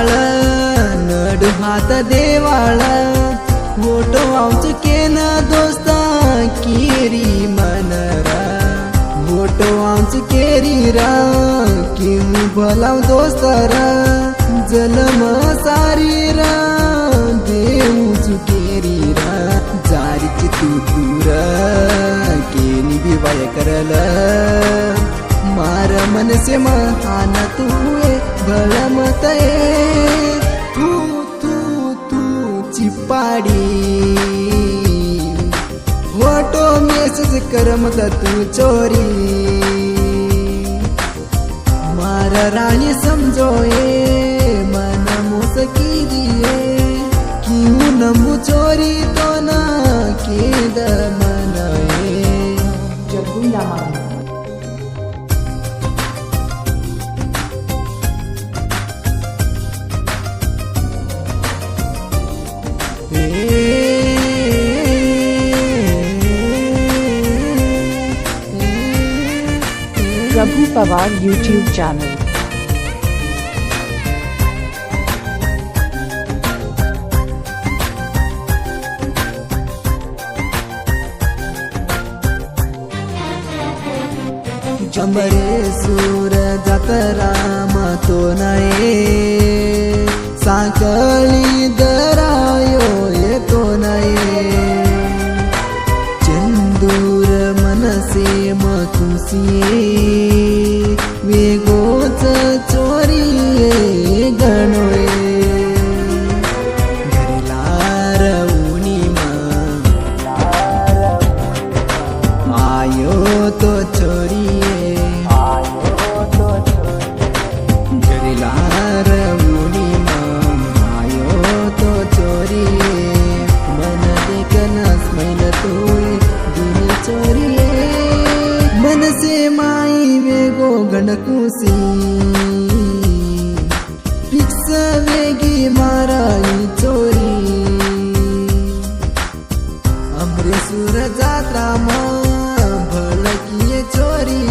देवाळ नड हात देवाळ फोटो आमचं केन दोस्ता केरी मनरा फोटो आमचं केरी रा किमी भलाव दोस्तारा जन्म सारी रा देऊ चुकेरी रा जारीची तू दूर केनी दिवाय करल मार मनसे महान तू बळ मत तू तू तू चिपाडी फोटो मेसेज कर मत तू चोरी मार राणी समजोए मन मोसकी दिए क्यों नमू चोरी तो ना केद मनए जग्गू यामानी प्रभु पवार यूट्यूब चैनल। जमरे सूर जतरा तो नये साकळी दरायो येतो नये चंदूर मनसे मतुसिये वेगोच चोरी गणोय घरीला रवणी आयो तो चोरी घरीला रवणी आयो तो चोरी मन देखनस मैल तोय दिन चोरी मनसे माई वेगो गणकुसी फिक्स वेगी माराई चोरी अमरेसूर जात्रा भड़किए चोरी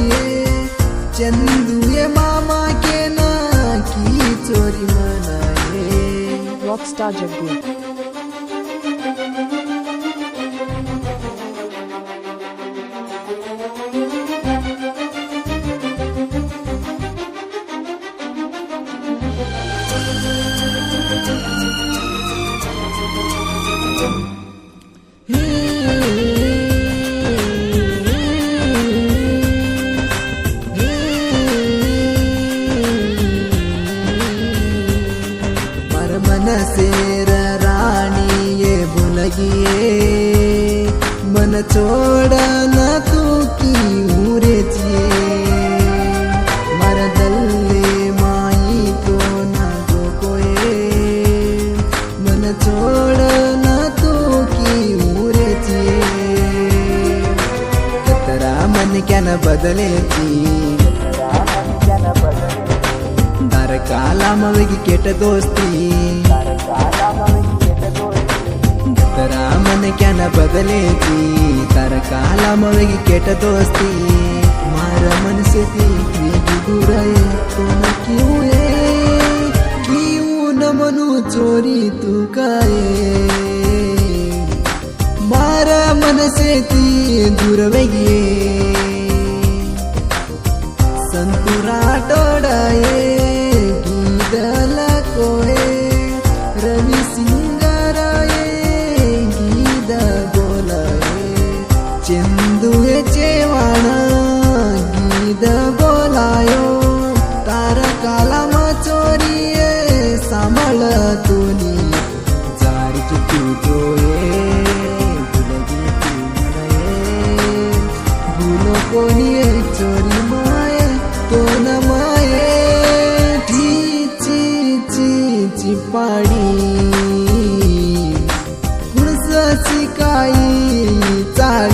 चंदुए मामा के ना की चोरी मनाए रॉकस्टार जग्गू। मनसेर राणी ये भुलगिए मन छोड़ न तू की उरेचिए मरदल्ले माई तो न जो कोए मन छोड़ न तू की उरेचिए कतरा मन क्या न बदले दर काला मवेगी केट दोस्ती तरा मन क्या न बदले थी तर काला मवेगी केट दोस्ती मार मन से थी दूर तो न क्यों न मनु चोरी तू काए मार मन से थी दूर वेगिए संतुरा टोडाए कोए रवि सिंगराए गीत बोलाए चंदुए चेवाणा गीत बोलायो तार काला मचोरिए सांभाळ तुनी जारी तू जोए भुलगी तू मनाए भूलो कोणी चोरी माये तो न माये चिपाडी कुणसाची काही चाळ